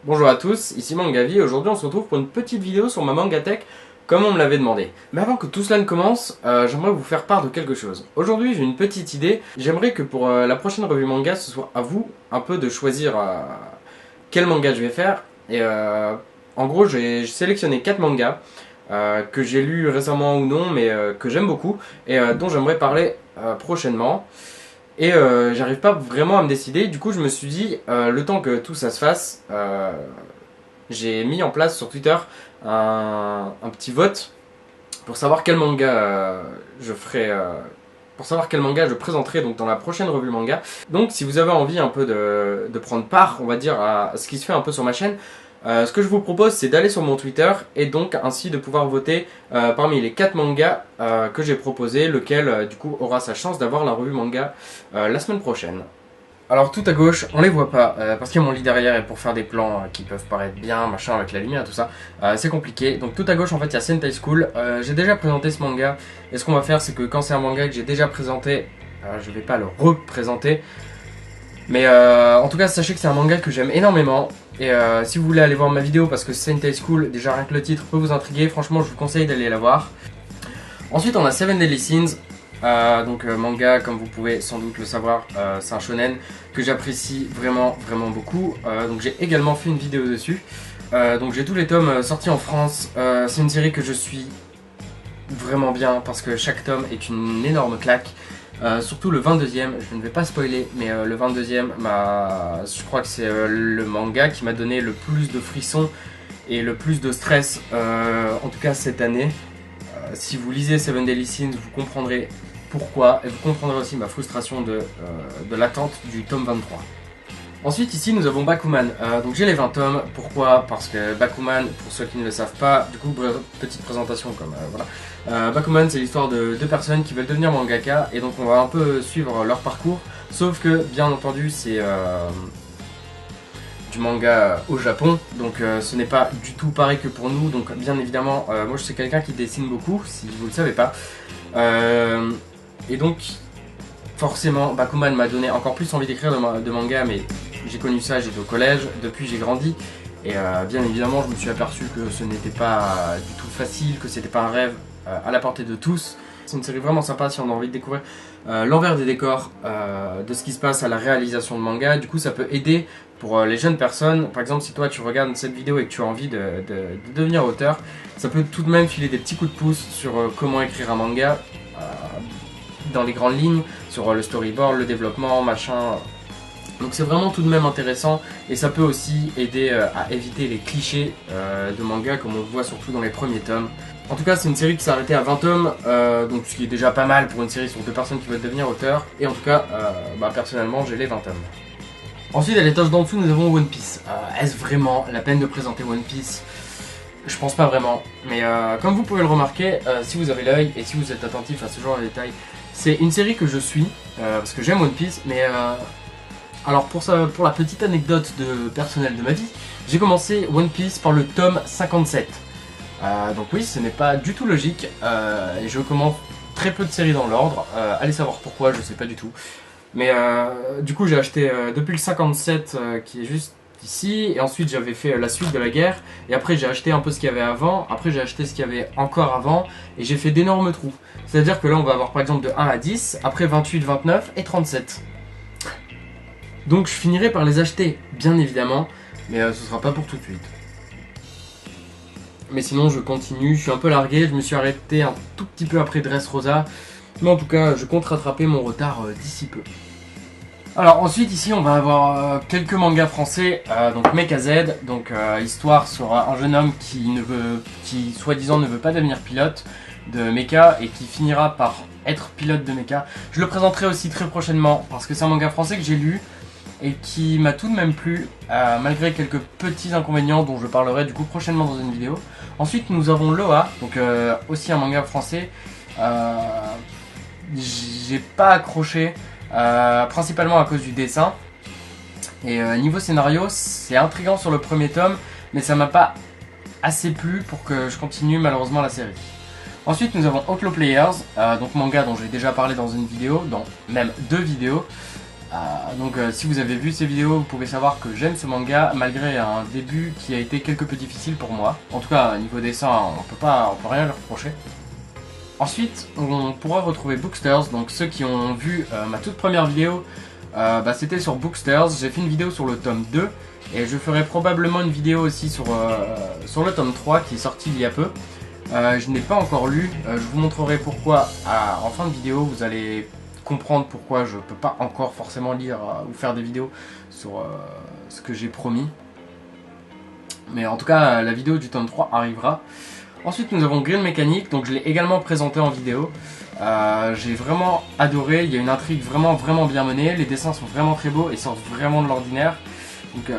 Bonjour à tous, ici Mangavi et aujourd'hui on se retrouve pour une petite vidéo sur ma Mangatech comme on me l'avait demandé. Mais avant que tout cela ne commence, j'aimerais vous faire part de quelque chose. Aujourd'hui j'ai une petite idée, j'aimerais que pour la prochaine revue manga ce soit à vous un peu de choisir quel manga je vais faire. Et en gros j'ai sélectionné 4 mangas que j'ai lus récemment ou non mais que j'aime beaucoup et dont j'aimerais parler prochainement. Et j'arrive pas vraiment à me décider, du coup je me suis dit, le temps que tout ça se fasse, j'ai mis en place sur Twitter un petit vote pour savoir quel manga je ferai, pour savoir quel manga je présenterai donc dans la prochaine revue manga. Donc si vous avez envie un peu de prendre part, on va dire, à ce qui se fait un peu sur ma chaîne, ce que je vous propose c'est d'aller sur mon Twitter et donc ainsi de pouvoir voter parmi les 4 mangas que j'ai proposés, lequel du coup aura sa chance d'avoir la revue manga la semaine prochaine. Alors tout à gauche, on les voit pas parce qu'il y a mon lit derrière et pour faire des plans qui peuvent paraître bien, machin, avec la lumière et tout ça, c'est compliqué. Donc tout à gauche en fait il y a Sentai School, j'ai déjà présenté ce manga et ce qu'on va faire c'est que quand c'est un manga que j'ai déjà présenté, je vais pas le représenter. Mais en tout cas sachez que c'est un manga que j'aime énormément. Et si vous voulez aller voir ma vidéo parce que Sentai School, déjà rien que le titre peut vous intriguer, franchement je vous conseille d'aller la voir. Ensuite on a Seven Deadly Sins, manga comme vous pouvez sans doute le savoir, c'est un shonen que j'apprécie vraiment beaucoup. Donc j'ai également fait une vidéo dessus. Donc j'ai tous les tomes sortis en France, c'est une série que je suis vraiment bien parce que chaque tome est une énorme claque. Surtout le 22e, je ne vais pas spoiler, mais le 22e, je crois que c'est le manga qui m'a donné le plus de frissons et le plus de stress, en tout cas cette année. Si vous lisez Seven Deadly Sins, vous comprendrez pourquoi, et vous comprendrez aussi ma frustration de l'attente du tome 23. Ensuite ici nous avons Bakuman, donc j'ai les 20 tomes, pourquoi? Parce que Bakuman, pour ceux qui ne le savent pas, du coup petite présentation comme voilà. Bakuman c'est l'histoire de deux personnes qui veulent devenir mangaka et donc on va un peu suivre leur parcours, sauf que bien entendu c'est du manga au Japon, donc ce n'est pas du tout pareil que pour nous, donc bien évidemment moi je suis quelqu'un qui dessine beaucoup, si vous ne le savez pas, et donc forcément Bakuman m'a donné encore plus envie d'écrire de manga, mais j'ai connu ça, j'étais au collège, depuis j'ai grandi, et bien évidemment je me suis aperçu que ce n'était pas du tout facile, que c'était pas un rêve à la portée de tous. C'est une série vraiment sympa si on a envie de découvrir l'envers des décors de ce qui se passe à la réalisation de manga. Du coup ça peut aider pour les jeunes personnes. Par exemple si toi tu regardes cette vidéo et que tu as envie de devenir auteur, ça peut tout de même filer des petits coups de pouce sur comment écrire un manga dans les grandes lignes, sur le storyboard, le développement, machin. Donc c'est vraiment tout de même intéressant et ça peut aussi aider à éviter les clichés de manga comme on le voit surtout dans les premiers tomes. En tout cas c'est une série qui s'est arrêtée à 20 tomes, donc ce qui est déjà pas mal pour une série sur deux personnes qui veulent devenir auteurs. Et en tout cas, personnellement j'ai les 20 tomes. Ensuite à l'étage d'en dessous nous avons One Piece. Est-ce vraiment la peine de présenter One Piece? Je pense pas vraiment, mais comme vous pouvez le remarquer, si vous avez l'œil et si vous êtes attentif à ce genre de détails, c'est une série que je suis, parce que j'aime One Piece, mais alors pour la petite anecdote personnelle de ma vie, j'ai commencé One Piece par le tome 57. Donc oui, ce n'est pas du tout logique, et je commence très peu de séries dans l'ordre, allez savoir pourquoi, je sais pas du tout. Mais du coup j'ai acheté depuis le 57 qui est juste ici, et ensuite j'avais fait la suite de la guerre, et après j'ai acheté un peu ce qu'il y avait avant, après j'ai acheté ce qu'il y avait encore avant, et j'ai fait d'énormes trous. C'est-à-dire que là on va avoir par exemple de 1 à 10, après 28, 29 et 37. Donc je finirai par les acheter, bien évidemment, mais ce sera pas pour tout de suite. Mais sinon je continue, je suis un peu largué, je me suis arrêté un tout petit peu après Dressrosa, mais en tout cas je compte rattraper mon retard d'ici peu. Alors ensuite ici on va avoir quelques mangas français, donc Mecha Z, donc histoire sur un jeune homme qui soi-disant ne veut pas devenir pilote de mecha et qui finira par être pilote de mecha. Je le présenterai aussi très prochainement parce que c'est un manga français que j'ai lu et qui m'a tout de même plu, malgré quelques petits inconvénients dont je parlerai du coup prochainement dans une vidéo. Ensuite nous avons Loa, donc aussi un manga français, j'ai pas accroché, principalement à cause du dessin. Et niveau scénario, c'est intriguant sur le premier tome, mais ça m'a pas assez plu pour que je continue malheureusement la série. Ensuite nous avons Outlaw Players, donc manga dont j'ai déjà parlé dans une vidéo, dans même 2 vidéos. Si vous avez vu ces vidéos, vous pouvez savoir que j'aime ce manga malgré un début qui a été quelque peu difficile pour moi. En tout cas, niveau dessin, on peut rien leur reprocher. Ensuite, on pourra retrouver Booksters, donc ceux qui ont vu ma toute première vidéo, c'était sur Booksters. J'ai fait une vidéo sur le tome 2 et je ferai probablement une vidéo aussi sur le tome 3 qui est sorti il y a peu. Je n'ai pas encore lu, je vous montrerai pourquoi en fin de vidéo. Vous allez comprendre pourquoi je peux pas encore forcément lire ou faire des vidéos sur ce que j'ai promis. Mais en tout cas, la vidéo du tome 3 arrivera. Ensuite, nous avons Green Mechanic, donc je l'ai également présenté en vidéo. J'ai vraiment adoré, il y a une intrigue vraiment bien menée, les dessins sont vraiment très beaux et sortent vraiment de l'ordinaire. Donc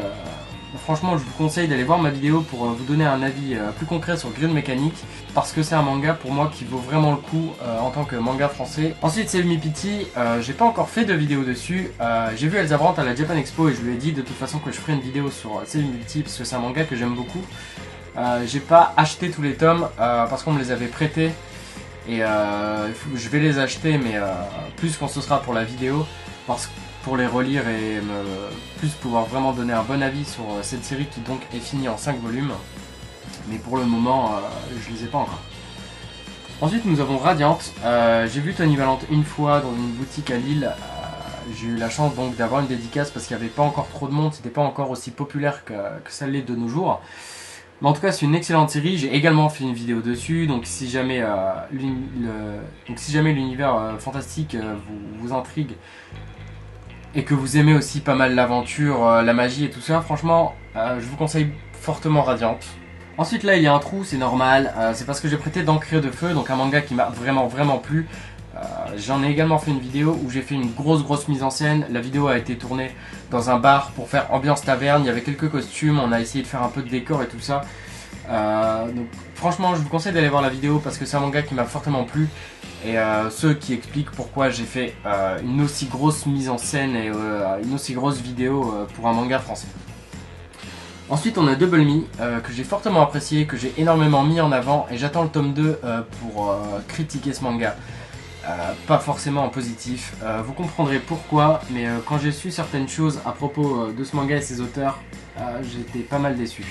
franchement, je vous conseille d'aller voir ma vidéo pour vous donner un avis plus concret sur Green Mechanic, parce que c'est un manga pour moi qui vaut vraiment le coup en tant que manga français. Ensuite, c'est Selmy Pity, j'ai pas encore fait de vidéo dessus. J'ai vu Elsa Brandt à la Japan Expo et je lui ai dit de toute façon que je ferai une vidéo sur Selmy Pity parce que c'est un manga que j'aime beaucoup. J'ai pas acheté tous les tomes parce qu'on me les avait prêtés et je vais les acheter, mais plus quand ce sera pour la vidéo, pour les relire et plus pouvoir vraiment donner un bon avis sur cette série qui donc est finie en 5 volumes. Mais pour le moment, je les ai pas encore. Ensuite, nous avons Radiant. J'ai vu Tony Valente une fois dans une boutique à Lille. J'ai eu la chance donc d'avoir une dédicace parce qu'il n'y avait pas encore trop de monde, c'était pas encore aussi populaire que ça l'est de nos jours. Mais en tout cas, c'est une excellente série. J'ai également fait une vidéo dessus. Donc si jamais l'univers fantastique vous intrigue et que vous aimez aussi pas mal l'aventure, la magie et tout ça, franchement, je vous conseille fortement Radiant. Ensuite là, il y a un trou, c'est normal. C'est parce que j'ai prêté d'Encre de Feu, donc un manga qui m'a vraiment plu. J'en ai également fait une vidéo où j'ai fait une grosse mise en scène. La vidéo a été tournée dans un bar pour faire ambiance taverne. Il y avait quelques costumes, on a essayé de faire un peu de décor et tout ça. Donc franchement, je vous conseille d'aller voir la vidéo parce que c'est un manga qui m'a fortement plu. Et ce qui explique pourquoi j'ai fait une aussi grosse mise en scène et une aussi grosse vidéo pour un manga français. Ensuite, on a Double Me, que j'ai fortement apprécié, que j'ai énormément mis en avant. Et j'attends le tome 2 pour critiquer ce manga. Pas forcément en positif, vous comprendrez pourquoi, mais quand j'ai su certaines choses à propos de ce manga et ses auteurs, j'étais pas mal déçu.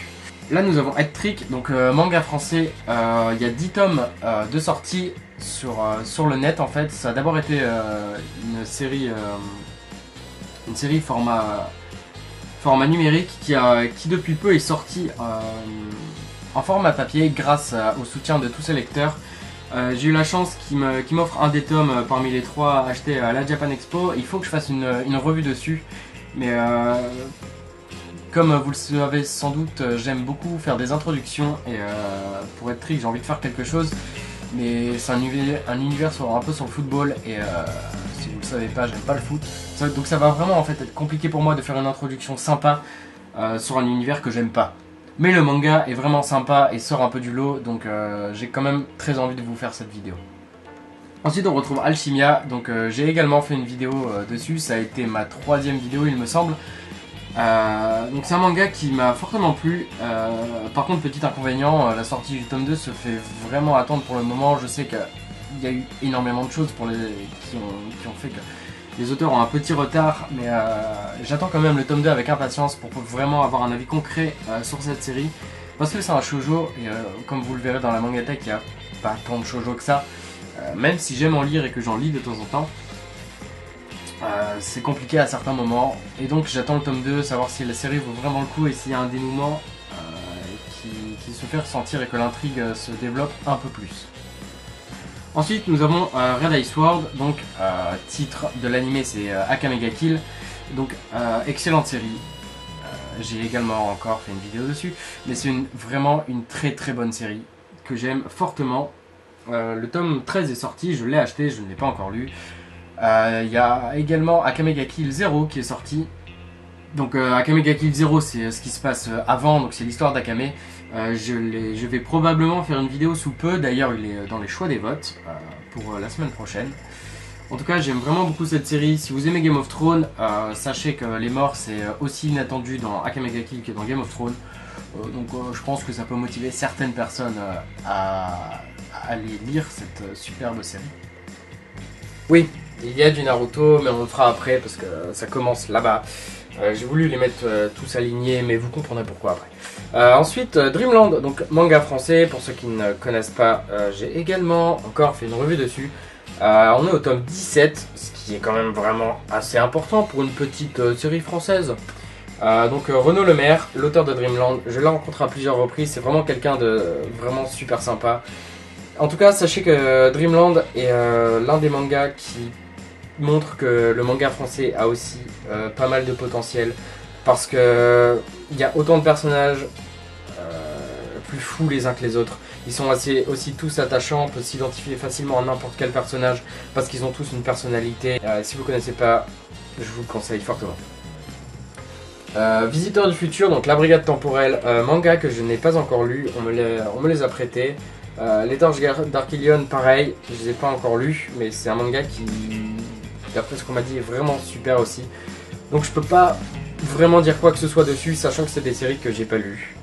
Là nous avons Hat Trick, donc manga français, il y a 10 tomes de sortie sur le net en fait. Ça a d'abord été une série format numérique qui depuis peu est sortie en format papier grâce au soutien de tous ses lecteurs. J'ai eu la chance qu'il m'offre un des tomes parmi les 3 achetés à la Japan Expo. Il faut que je fasse une revue dessus. Mais comme vous le savez sans doute, j'aime beaucoup faire des introductions. Et pour être trick, j'ai envie de faire quelque chose. Mais c'est un univers un peu sur le football. Et si vous le savez pas, j'aime pas le foot. Donc ça va vraiment en fait être compliqué pour moi de faire une introduction sympa sur un univers que j'aime pas. Mais le manga est vraiment sympa et sort un peu du lot, donc j'ai quand même très envie de vous faire cette vidéo. Ensuite on retrouve Alchimia, donc j'ai également fait une vidéo dessus, ça a été ma 3e vidéo il me semble. Donc c'est un manga qui m'a fortement plu. Par contre, petit inconvénient, la sortie du tome 2 se fait vraiment attendre pour le moment. Je sais qu'il y a eu énormément de choses qui ont fait que les auteurs ont un petit retard, mais j'attends quand même le tome 2 avec impatience pour vraiment avoir un avis concret sur cette série. Parce que c'est un shoujo, et comme vous le verrez dans la mangatech, il n'y a pas tant de shoujo que ça. Même si j'aime en lire et que j'en lis de temps en temps, c'est compliqué à certains moments. Et donc j'attends le tome 2, savoir si la série vaut vraiment le coup et s'il y a un dénouement qui se fait ressentir et que l'intrigue se développe un peu plus. Ensuite nous avons Red Ice World, donc titre de l'anime c'est Akame ga Kill, donc excellente série. J'ai également encore fait une vidéo dessus, mais c'est vraiment une très bonne série que j'aime fortement. Le tome 13 est sorti, je l'ai acheté, je ne l'ai pas encore lu. Il y a également Akame ga Kill 0 qui est sorti. Donc Akame ga Kill 0 c'est ce qui se passe avant, donc c'est l'histoire d'Akame. Je vais probablement faire une vidéo sous peu, d'ailleurs il est dans les choix des votes pour la semaine prochaine. En tout cas j'aime vraiment beaucoup cette série. Si vous aimez Game of Thrones, sachez que les morts c'est aussi inattendu dans Akame ga Kill que dans Game of Thrones. Donc je pense que ça peut motiver certaines personnes à aller lire cette superbe série. Oui, il y a du Naruto, mais on le fera après parce que ça commence là-bas. J'ai voulu les mettre tous alignés, mais vous comprendrez pourquoi après. Ensuite, Dreamland, donc manga français, pour ceux qui ne connaissent pas, j'ai également encore fait une revue dessus. On est au tome 17, ce qui est quand même vraiment assez important pour une petite série française. Donc Renaud Lemaire, l'auteur de Dreamland, je l'ai rencontré à plusieurs reprises, c'est vraiment quelqu'un de vraiment super sympa. En tout cas, sachez que Dreamland est l'un des mangas qui montre que le manga français a aussi pas mal de potentiel, parce que il y a autant de personnages plus fous les uns que les autres. Ils sont aussi tous attachants, on peut s'identifier facilement à n'importe quel personnage parce qu'ils ont tous une personnalité. Si vous connaissez pas, je vous le conseille fortement. Visiteurs du futur, donc la brigade temporelle, manga que je n'ai pas encore lu, on me les a prêtés. Les Torches d'Archilion, pareil, je les ai pas encore lus, mais c'est un manga qui, d'après ce qu'on m'a dit, est vraiment super aussi. Donc je peux pas vraiment dire quoi que ce soit dessus, sachant que c'est des séries que j'ai pas lues.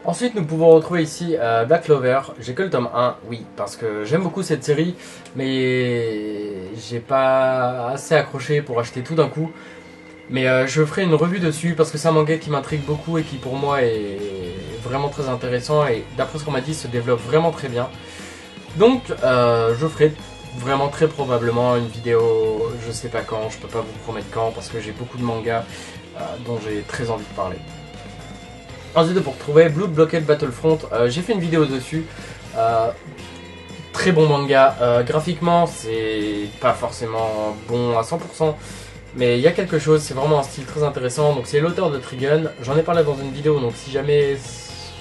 Ensuite, nous pouvons retrouver ici Black Clover. J'ai que le tome 1, oui, parce que j'aime beaucoup cette série, mais j'ai pas assez accroché pour acheter tout d'un coup. Mais je ferai une revue dessus parce que c'est un manga qui m'intrigue beaucoup et qui pour moi est vraiment très intéressant et d'après ce qu'on m'a dit se développe vraiment très bien. Donc je ferai vraiment très probablement une vidéo, je sais pas quand, je peux pas vous promettre quand parce que j'ai beaucoup de mangas dont j'ai très envie de parler. Ensuite, pour trouver Blood Blockade Battlefront, j'ai fait une vidéo dessus. Très bon manga. Graphiquement, c'est pas forcément bon à 100%, mais il y a quelque chose, c'est vraiment un style très intéressant. Donc, c'est l'auteur de Trigun. J'en ai parlé dans une vidéo, donc si jamais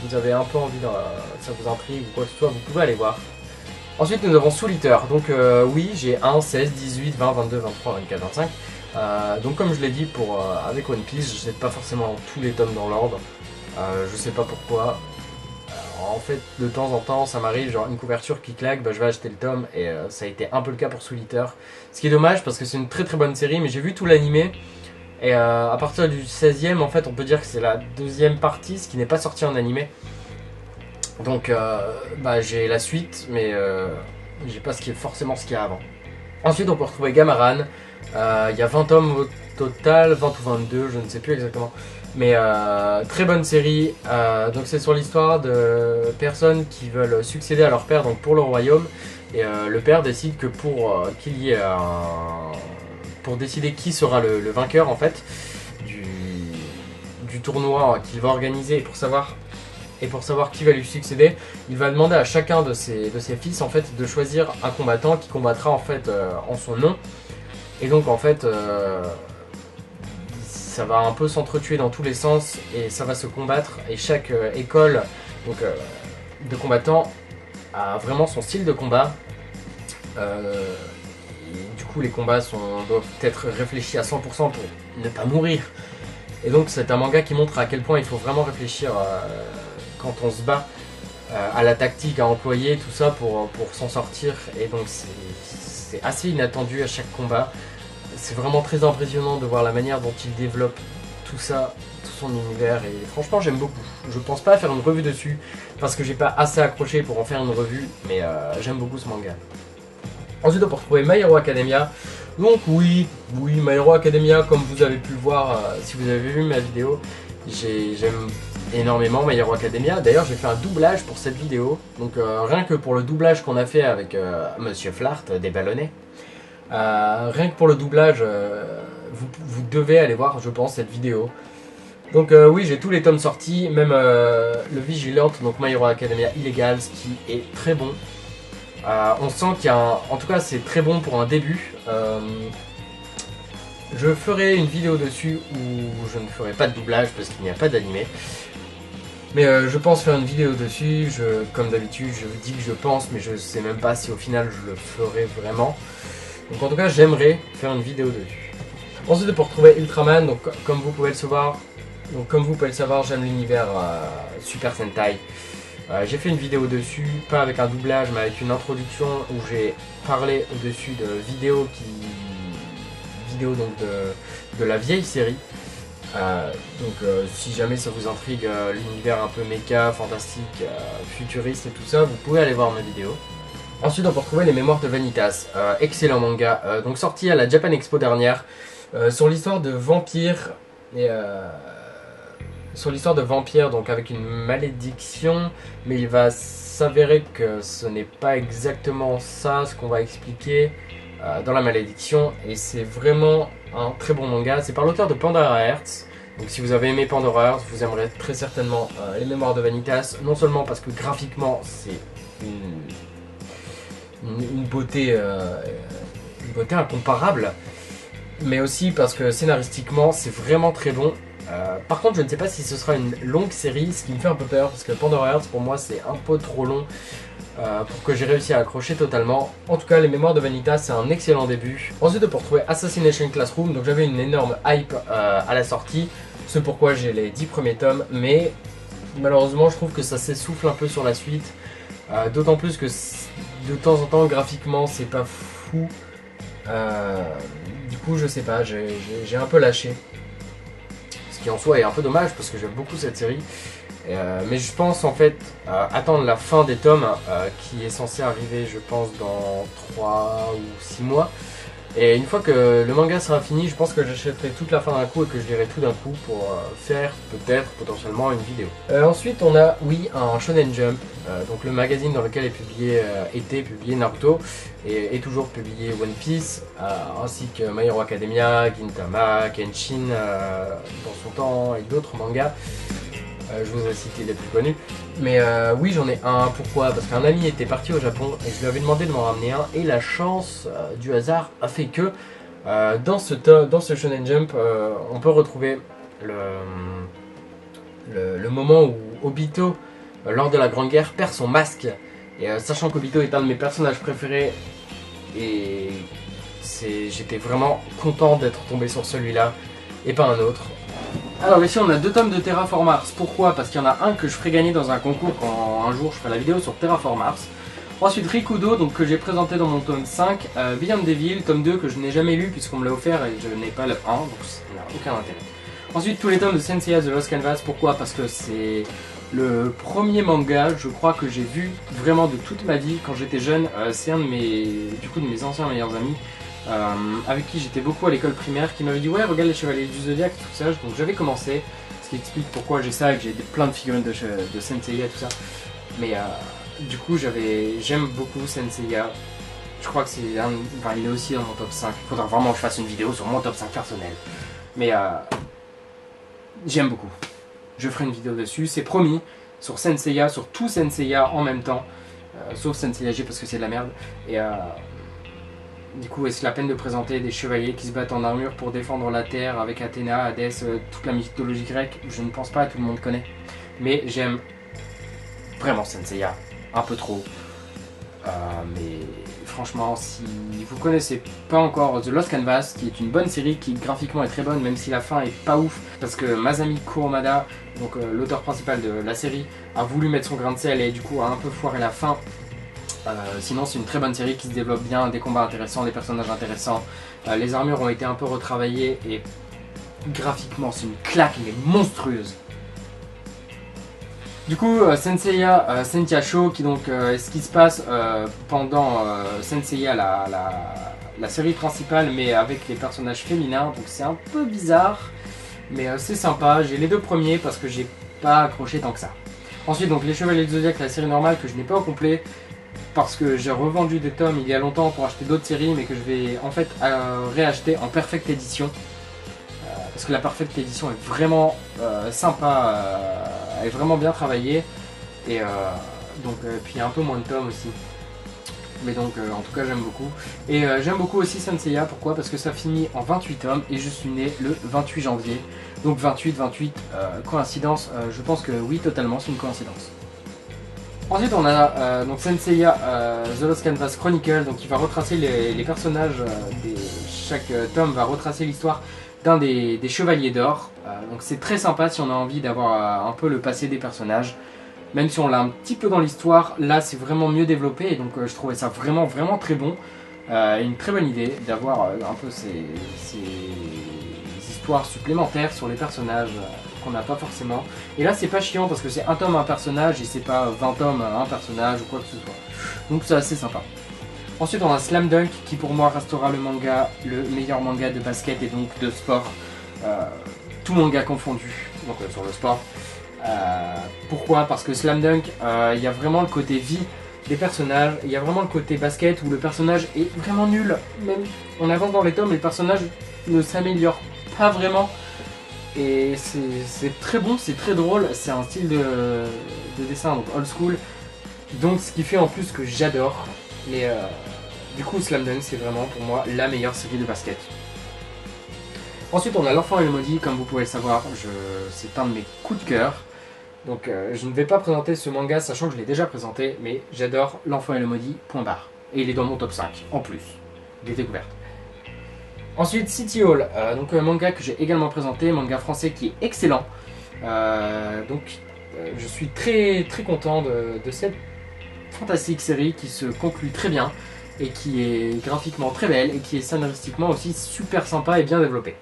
vous avez un peu envie, ça vous intrigue ou quoi que ce soit, vous pouvez aller voir. Ensuite, nous avons Soul Eater. Donc, oui, j'ai 1, 16, 18, 20, 22, 23, 24, 25. Donc, comme je l'ai dit avec One Piece, je n'ai pas forcément tous les tomes dans l'ordre. Je sais pas pourquoi. En fait, de temps en temps, ça m'arrive, genre une couverture qui claque, je vais acheter le tome, et ça a été un peu le cas pour Soul Eater. Ce qui est dommage parce que c'est une très très bonne série, mais j'ai vu tout l'animé, et à partir du 16e, en fait, on peut dire que c'est la deuxième partie, ce qui n'est pas sorti en animé. Donc, j'ai la suite, mais j'ai pas forcément ce qu'il y a avant. Ensuite, on peut retrouver Gamaran. Il y a 20 tomes au total, 20 ou 22, je ne sais plus exactement. Mais très bonne série. Donc c'est sur l'histoire de personnes qui veulent succéder à leur père donc pour le royaume. Et le père décide que pour qu'il y ait pour décider qui sera le vainqueur en fait du tournoi qu'il va organiser et pour savoir qui va lui succéder, il va demander à chacun de ses fils en fait de choisir un combattant qui combattra en fait en son nom. Et donc en fait ça va un peu s'entretuer dans tous les sens et ça va se combattre et chaque école de combattants a vraiment son style de combat. Et du coup les combats doivent être réfléchis à 100% pour ne pas mourir. Et donc c'est un manga qui montre à quel point il faut vraiment réfléchir quand on se bat à la tactique à employer, tout ça pour s'en sortir. Et donc c'est assez inattendu à chaque combat. C'est vraiment très impressionnant de voir la manière dont il développe tout ça, tout son univers, et franchement j'aime beaucoup. Je pense pas faire une revue dessus parce que j'ai pas assez accroché pour en faire une revue, mais j'aime beaucoup ce manga. Ensuite on peut retrouver My Hero Academia. Donc oui, My Hero Academia, comme vous avez pu le voir si vous avez vu ma vidéo, j'aime énormément My Hero Academia. D'ailleurs j'ai fait un doublage pour cette vidéo, donc rien que pour le doublage qu'on a fait avec Monsieur Flart des Ballonnets. Rien que pour le doublage, vous devez aller voir, je pense, cette vidéo. Donc oui, j'ai tous les tomes sortis, même le Vigilante, donc My Hero Academia Illegal, ce qui est très bon. On sent qu'il y a en tout cas, c'est très bon pour un début. Je ferai une vidéo dessus où je ne ferai pas de doublage parce qu'il n'y a pas d'animé. Mais je pense faire une vidéo dessus, comme d'habitude, je vous dis que je pense, mais je sais même pas si au final je le ferai vraiment. Donc en tout cas j'aimerais faire une vidéo dessus. Ensuite pour retrouver Ultraman, donc comme vous pouvez le savoir, j'aime l'univers Super Sentai. J'ai fait une vidéo dessus, pas avec un doublage mais avec une introduction où j'ai parlé au-dessus de vidéos donc de la vieille série. Si jamais ça vous intrigue l'univers un peu méca, fantastique, futuriste et tout ça, vous pouvez aller voir ma vidéo. Ensuite, on peut retrouver les Mémoires de Vanitas, excellent manga, donc sorti à la Japan Expo dernière, sur l'histoire de vampires et sur l'histoire de vampires, donc avec une malédiction, mais il va s'avérer que ce n'est pas exactement ça ce qu'on va expliquer dans la malédiction, et c'est vraiment un très bon manga. C'est par l'auteur de Pandora Hearts. Donc si vous avez aimé Pandora Hearts, vous aimerez très certainement les Mémoires de Vanitas, non seulement parce que graphiquement c'est une beauté incomparable, mais aussi parce que scénaristiquement c'est vraiment très bon. Par contre, je ne sais pas si ce sera une longue série, ce qui me fait un peu peur, parce que Pandora Hearts pour moi c'est un peu trop long pour que j'ai réussi à accrocher totalement. En tout cas, les Mémoires de Vanitas, c'est un excellent début. Ensuite, pour trouver Assassination Classroom, donc j'avais une énorme hype à la sortie, c'est pourquoi j'ai les 10 premiers tomes, mais malheureusement, je trouve que ça s'essouffle un peu sur la suite, d'autant plus que de temps en temps, graphiquement, c'est pas fou. Du coup, je sais pas, j'ai un peu lâché. Ce qui en soi est un peu dommage parce que j'aime beaucoup cette série. Mais je pense en fait attendre la fin des tomes qui est censé arriver, je pense, dans 3 ou 6 mois. Et une fois que le manga sera fini, je pense que j'achèterai toute la fin d'un coup et que je lirai tout d'un coup pour faire peut-être potentiellement une vidéo. Ensuite, on a, oui, un Shonen Jump, donc le magazine dans lequel était publié Naruto et est toujours publié One Piece, ainsi que My Hero Academia, Gintama, Kenshin dans son temps et d'autres mangas. Je vous ai cité les plus connus. Mais oui, j'en ai un. Pourquoi? Parce qu'un ami était parti au Japon et je lui avais demandé de m'en ramener un. Et la chance du hasard a fait que dans ce Shonen Jump, on peut retrouver le moment où Obito, lors de la Grande Guerre, perd son masque. Et sachant qu'Obito est un de mes personnages préférés, et j'étais vraiment content d'être tombé sur celui-là et pas un autre. Alors ici on a 2 tomes de Terraform Mars. Pourquoi? Parce qu'il y en a un que je ferai gagner dans un concours quand un jour je ferai la vidéo sur Terraform Mars. Ensuite Rikudo, donc que j'ai présenté dans mon tome 5, Beyond Devil, tome 2 que je n'ai jamais lu puisqu'on me l'a offert et je n'ai pas le 1, donc ça n'a aucun intérêt. Ensuite tous les tomes de Senseiya The Lost Canvas. Pourquoi? Parce que c'est le premier manga, je crois, que j'ai vu vraiment de toute ma vie quand j'étais jeune. C'est un de mes anciens meilleurs amis. Avec qui j'étais beaucoup à l'école primaire, qui m'avait dit ouais regarde les Chevaliers du Zodiac, tout ça, donc j'avais commencé, ce qui explique pourquoi j'ai ça et que j'ai plein de figurines de Senseiya, tout ça. Mais du coup j'aime beaucoup Senseiya, je crois que c'est il est aussi dans mon top 5, il faudra vraiment que je fasse une vidéo sur mon top 5 personnel, mais j'aime beaucoup, je ferai une vidéo dessus, c'est promis, sur Senseiya, sur tout Senseiya en même temps, sauf Senseiya G parce que c'est de la merde, et du coup, est-ce la peine de présenter des chevaliers qui se battent en armure pour défendre la terre avec Athéna, Hadès, toute la mythologie grecque? Je ne pense pas, tout le monde connaît. Mais j'aime vraiment Senseiya, un peu trop. Mais franchement, si vous connaissez pas encore The Lost Canvas, qui est une bonne série, qui graphiquement est très bonne, même si la fin est pas ouf, parce que Masami Kurumada, donc l'auteur principal de la série, a voulu mettre son grain de sel et du coup a un peu foiré la fin. Sinon c'est une très bonne série qui se développe bien, des combats intéressants, des personnages intéressants, les armures ont été un peu retravaillées et graphiquement c'est une claque mais monstrueuse. Du coup Senseiya Sentia Show qui donc est ce qui se passe pendant Senseiya la série principale mais avec les personnages féminins, donc c'est un peu bizarre mais c'est sympa. J'ai les 2 premiers parce que j'ai pas accroché tant que ça. Ensuite donc les Chevaliers du Zodiac, la série normale que je n'ai pas au complet parce que j'ai revendu des tomes il y a longtemps pour acheter d'autres séries mais que je vais en fait réacheter en Perfect Edition parce que la Perfect Edition est vraiment sympa, elle est vraiment bien travaillée et donc puis il y a un peu moins de tomes aussi, mais donc en tout cas j'aime beaucoup et j'aime beaucoup aussi Senseiya. Pourquoi? Parce que ça finit en 28 tomes et je suis né le 28 janvier, donc 28 coïncidence? Je pense que oui, totalement, c'est une coïncidence. Ensuite on a donc Senseiya The Lost Canvas Chronicle, donc qui va retracer les personnages, chaque tome va retracer l'histoire d'un des chevaliers d'or, donc c'est très sympa si on a envie d'avoir un peu le passé des personnages, même si on l'a un petit peu dans l'histoire, là c'est vraiment mieux développé et donc je trouvais ça vraiment très bon, une très bonne idée d'avoir un peu ces histoires supplémentaires sur les personnages qu'on n'a pas forcément. Et là c'est pas chiant parce que c'est un tome un personnage et c'est pas 20 tomes un personnage ou quoi que ce soit. Donc c'est assez sympa. Ensuite on a Slam Dunk qui pour moi restera le meilleur manga de basket et donc de sport. Tout manga confondu, donc sur le sport. Pourquoi? Parce que Slam Dunk, il y a vraiment le côté vie des personnages, il y a vraiment le côté basket où le personnage est vraiment nul. Même on avance dans les tomes, les personnages ne s'améliorent pas vraiment. Et c'est très bon, c'est très drôle, c'est un style de dessin donc old school. Donc ce qui fait en plus que j'adore. Mais du coup Slam Dunk c'est vraiment pour moi la meilleure série de basket. Ensuite on a L'Enfant et le Maudit, comme vous pouvez le savoir, c'est un de mes coups de cœur. Donc je ne vais pas présenter ce manga sachant que je l'ai déjà présenté, mais j'adore L'Enfant et le Maudit, point barre. Et il est dans mon top 5, en plus, des découvertes. Ensuite City Hall, donc un manga que j'ai également présenté, manga français qui est excellent. Je suis très très content de cette fantastique série qui se conclut très bien et qui est graphiquement très belle et qui est scénaristiquement aussi super sympa et bien développée.